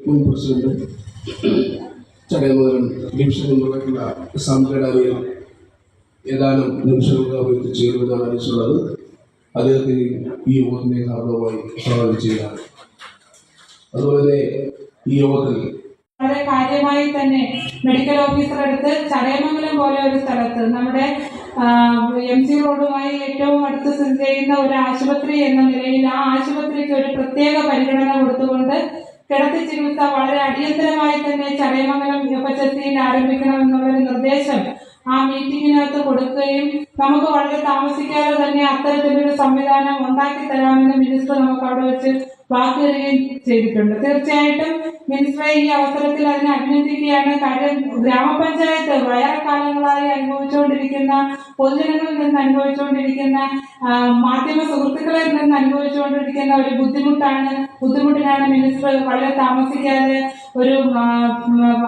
മുൻ president Chadayamangalam division മെമ്പറായിട്ടുള്ള സാംസ്കാരിക ഏതാനും നിമിഷങ്ങൾക്ക് ചേരുമെന്നാണ് അറിയിച്ചുള്ളത്. അദ്ദേഹത്തിന് ഈ യോഗത്തിനെ ഹാർദവമായി സ്വാഗതം ചെയ്യുക. അതുപോലെ തന്നെ ഈ യോഗത്തിൽ വളരെ കാര്യമായി തന്നെ മെഡിക്കൽ ഓഫീസർ എടുത്ത് ചടയമംഗലം പോലെ ഒരു സ്ഥലത്ത് നമ്മുടെ MC റോഡുമായി ഏറ്റവും അടുത്ത് സ്ഥിതി ചെയ്യുന്ന ഒരു ആശുപത്രി എന്ന നിലയിൽ ആ ആശുപത്രിക്ക് ഒരു പ്രത്യേക പരിഗണന കൊടുത്തുകൊണ്ട് കിടത്തി ചികിത്സ വളരെ അടിയന്തരമായി തന്നെ ചടയമംഗലം FHSCയിൽ ആരംഭിക്കണമെന്നുള്ളൊരു നിർദ്ദേശം ആ മീറ്റിങ്ങിനകത്ത് കൊടുക്കുകയും നമുക്ക് വളരെ താമസിക്കാതെ തന്നെ അത്തരത്തിലൊരു സംവിധാനം ഉണ്ടാക്കി തരാമെന്ന് മിനിസ്റ്റർ നമുക്ക് അവിടെ വെച്ച് വാക്ക് തരികയും ചെയ്തിട്ടുണ്ട്. തീർച്ചയായിട്ടും മിനിസ്റ്ററെ ഈ അവസരത്തിൽ അതിനെ അഭിനന്ദിക്കുകയാണ്. കാര്യം ഗ്രാമപഞ്ചായത്ത് വളരെക്കാലങ്ങളായി അനുഭവിച്ചുകൊണ്ടിരിക്കുന്ന, പൊതുജനങ്ങളിൽ നിന്ന് അനുഭവിച്ചുകൊണ്ടിരിക്കുന്ന, മാധ്യമ സുഹൃത്തുക്കളിൽ നിന്ന് അനുഭവിച്ചുകൊണ്ടിരിക്കുന്ന ഒരു ബുദ്ധിമുട്ടിനാണ് മിനിസ്റ്റർ വളരെ താമസിക്കാതെ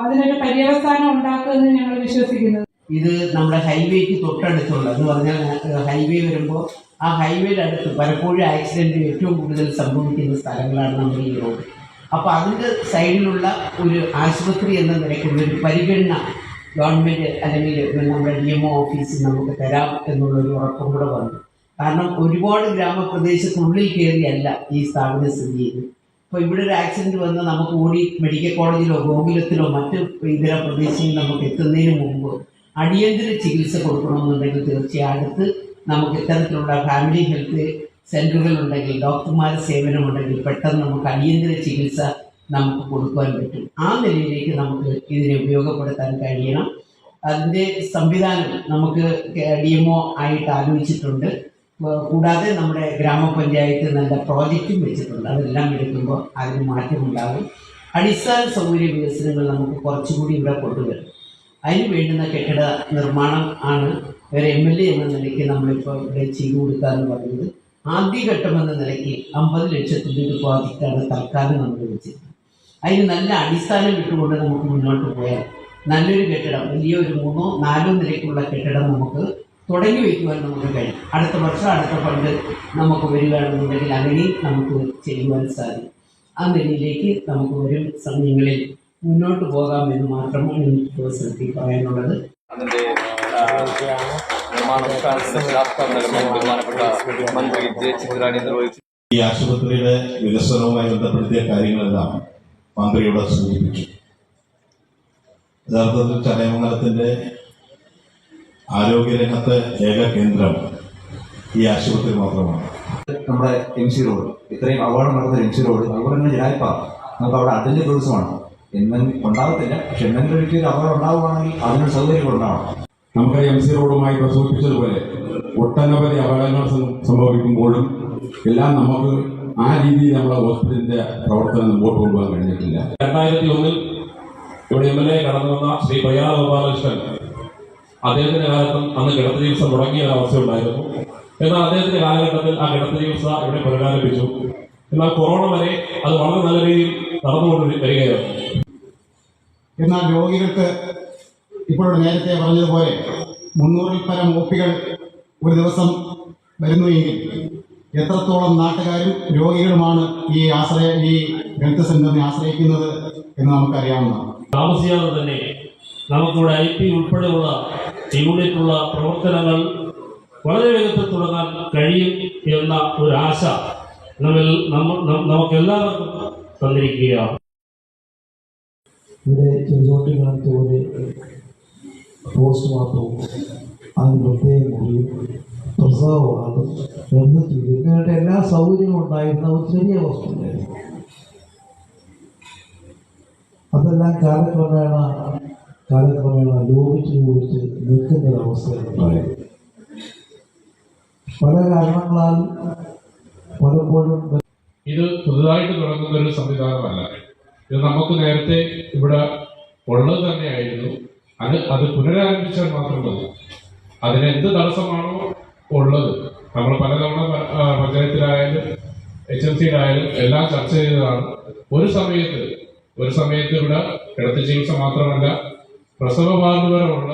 അതിനൊരു പര്യവസാനം ഉണ്ടാക്കുമെന്ന് ഞങ്ങൾ വിശ്വസിക്കുന്നത്. ഇത് നമ്മുടെ ഹൈവേക്ക് തൊട്ടടുത്തുള്ള എന്ന് പറഞ്ഞാൽ ഹൈവേ വരുമ്പോൾ ആ ഹൈവേയുടെ അടുത്ത് പലപ്പോഴും ആക്സിഡൻറ്റ് ഏറ്റവും കൂടുതൽ സംഭവിക്കുന്ന സ്ഥലങ്ങളാണ് നമ്മുടെ ഈ റോഡ്. അപ്പോൾ അതിൻ്റെ സൈഡിലുള്ള ഒരു ആശുപത്രി എന്ന നിലയ്ക്കുള്ള ഒരു പരിഗണന ഗവൺമെൻറ് അല്ലെങ്കിൽ നമ്മുടെ DMO ഓഫീസിൽ നമുക്ക് തരാം എന്നുള്ളൊരു ഉറപ്പും കൂടെ വന്നു. കാരണം ഒരുപാട് ഗ്രാമപ്രദേശത്തുള്ളിൽ കയറിയല്ല ഈ സ്ഥാപനം സ്ഥിതി ചെയ്യുന്നത്. അപ്പോൾ ഇവിടെ ഒരു ആക്സിഡൻറ്റ് വന്ന് നമുക്ക് ഓടി മെഡിക്കൽ കോളേജിലോ ഗോകുലത്തിലോ മറ്റ് ഇതര പ്രദേശങ്ങളിൽ നമുക്ക് എത്തുന്നതിന് മുമ്പ് അടിയന്തര ചികിത്സ കൊടുക്കണമെന്നുണ്ടെങ്കിൽ തീർച്ചയായും അടുത്ത് നമുക്ക് ഇത്തരത്തിലുള്ള ഫാമിലി ഹെൽത്ത് സെൻ്ററുകളുണ്ടെങ്കിൽ, ഡോക്ടർമാരുടെ സേവനമുണ്ടെങ്കിൽ പെട്ടെന്ന് നമുക്ക് അടിയന്തര ചികിത്സ നമുക്ക് കൊടുക്കുവാൻ പറ്റും. ആ നിലയിലേക്ക് നമുക്ക് ഇതിനെ ഉപയോഗപ്പെടുത്താൻ കഴിയണം. അതിൻ്റെ സംവിധാനം നമുക്ക് DMO ആയിട്ട് ആലോചിച്ചിട്ടുണ്ട്. കൂടാതെ നമ്മുടെ ഗ്രാമപഞ്ചായത്ത് നല്ല പ്രോജക്റ്റും വെച്ചിട്ടുണ്ട്. അതെല്ലാം എടുക്കുമ്പോൾ അതിന് മാറ്റമുണ്ടാകും. അടിസ്ഥാന സൗകര്യ വികസനങ്ങൾ നമുക്ക് കുറച്ചുകൂടി ഇവിടെ കൊണ്ടുവരും. അതിന് വേണ്ടുന്ന കെട്ടിട നിർമ്മാണം ആണ് ഒരു MLA എന്ന നിലയ്ക്ക് നമ്മളിപ്പോൾ ഇവിടെ ചെയ്തു കൊടുക്കാമെന്ന് പറയുന്നത്. ആദ്യഘട്ടം എന്ന നിലയ്ക്ക് 50 ലക്ഷത്തിൻ്റെ ഒരു പ്രോജക്റ്റാണ് തൽക്കാലം നമ്മൾ വെച്ചിരിക്കുന്നത്. അതിന് നല്ല അടിസ്ഥാനം ഇട്ടുകൊണ്ട് നമുക്ക് മുന്നോട്ട് പോയാൽ നല്ലൊരു കെട്ടിടം, വലിയൊരു 3 or 4 നിലയ്ക്കുള്ള കെട്ടിടം നമുക്ക് തുടങ്ങി വയ്ക്കുവാൻ നമുക്ക് കഴിയും. അടുത്ത വർഷം അടുത്ത ഫണ്ട് നമുക്ക് വരികയാണെന്നുണ്ടെങ്കിൽ അങ്ങനെയും നമുക്ക് ചെയ്യുവാൻ സാധിക്കും. ആ നിലയിലേക്ക് നമുക്ക് വരും സമയങ്ങളിൽ മുന്നോട്ട് പോകാമെന്ന് മാത്രമാണ് എനിക്ക് ദിവസത്തിൽ പറയാനുള്ളത്. ഈ ആശുപത്രിയുടെ വികസനവുമായി ബന്ധപ്പെടുത്തിയ കാര്യങ്ങളെല്ലാം മന്ത്രിയോട് സൂചിപ്പിച്ചു. യഥാർത്ഥത്തിൽ ചടയമംഗലത്തിന്റെ ആരോഗ്യരംഗത്തെ ഏക കേന്ദ്രം ഈ ആശുപത്രി മാത്രമാണ്. നമ്മുടെ MC റോഡ്, ഇത്രയും അപകടം നടന്ന MC റോഡ്, അതുപോലെ തന്നെ ജനാൽപ്പാറ, നമുക്ക് അവിടെ അതിൻ്റെ ദിവസമാണ് എന്നെങ്കിലും ഉണ്ടാകത്തില്ല. പക്ഷെ എന്തെങ്കിലും ഒരിക്കലും അപകടം ഉണ്ടാവുകയാണെങ്കിൽ അതിനൊരു സൗകര്യം ഉണ്ടാവണം. നമുക്കറിയാം MC റോഡുമായി സൂചിപ്പിച്ചതുപോലെ ഒട്ടനവധി അപകടങ്ങൾ സംഭവിക്കുമ്പോഴും എല്ലാം നമുക്ക് ആ രീതിയിൽ നമ്മുടെ ഹോസ്പിറ്റലിന്റെ പ്രവർത്തനം മുമ്പോട്ട് കൊണ്ടുപോകാൻ കഴിഞ്ഞിട്ടില്ല. 2001 ഇവിടെ MLA കടന്നു വന്ന ശ്രീ പയ്യാള ഗോപാലകൃഷ്ണൻ, അദ്ദേഹത്തിന്റെ കാലത്തും അന്ന് കിടത്തി ചികിത്സ തുടങ്ങിയ അവസ്ഥ ഉണ്ടായിരുന്നു. എന്നാൽ അദ്ദേഹത്തിന്റെ കാലഘട്ടത്തിൽ ആ കിടത്തി ചികിത്സ ഇവിടെ പുനരാരംഭിച്ചു. എന്നാൽ കൊറോണ വരെ അത് വളരെ നല്ല രീതിയിൽ നടന്നുകൊണ്ട് വരികയാണ്. എന്നാൽ രോഗികൾക്ക് ഇപ്പോൾ നേരത്തെ പറഞ്ഞതുപോലെ 300-ൽ പരം OPകൾ ഒരു ദിവസം വരുന്നുവെങ്കിൽ എത്രത്തോളം നാട്ടുകാരും രോഗികളുമാണ് ഈ ഹെൽത്ത് സെന്ററിനെ ആശ്രയിക്കുന്നത് എന്ന് നമുക്കറിയാവുന്നതാണ്. താമസിയാതെ തന്നെ നമുക്കിവിടെ IP ഉൾപ്പെടെയുള്ള യൂണിറ്റുള്ള പ്രവർത്തനങ്ങൾ വളരെ വേഗത്തിൽ തുടങ്ങാൻ കഴിയും എന്ന ഒരു ആശ നമുക്കെല്ലാവർക്കും തന്നിരിക്കുകയാണ്. ഇവിടെ ചെയ്തുകൊണ്ടിരിക്കുന്ന പോലെ പോസ്റ്റ്മോർട്ടവും അതിന് പ്രത്യേക മുറിയും പ്രസവമാണ് ഇങ്ങനത്തെ എല്ലാ സൗകര്യവും ഉണ്ടായിരുന്ന ഒരു ചെറിയ ഹോസ്പിറ്റലായിരുന്നു. അതെല്ലാം കാലക്രമേണ ലോപിച്ച് നിൽക്കുന്നൊരവസ്ഥയുണ്ടായിരുന്നു. പല കാരണങ്ങളാൽ പലപ്പോഴും ഇത് പുതുതായിട്ട് തുടങ്ങുന്ന ഒരു സംവിധാനമല്ല. ഇത് നമുക്ക് നേരത്തെ ഇവിടെ ഉള്ളത് തന്നെയായിരുന്നു. അത് പുനരാരംഭിച്ചാൽ മാത്രം മതി. അതിനെന്ത് തടസ്സമാണോ ഉള്ളത് നമ്മൾ പലതവണ പഞ്ചായത്തിലായാലും HMC-യിലായാലും എല്ലാം ചർച്ച ചെയ്തതാണ്. ഒരു സമയത്ത് ഇവിടെ കിടത്തി ചികിത്സ മാത്രമല്ല പ്രസവ ബാധിതരുള്ള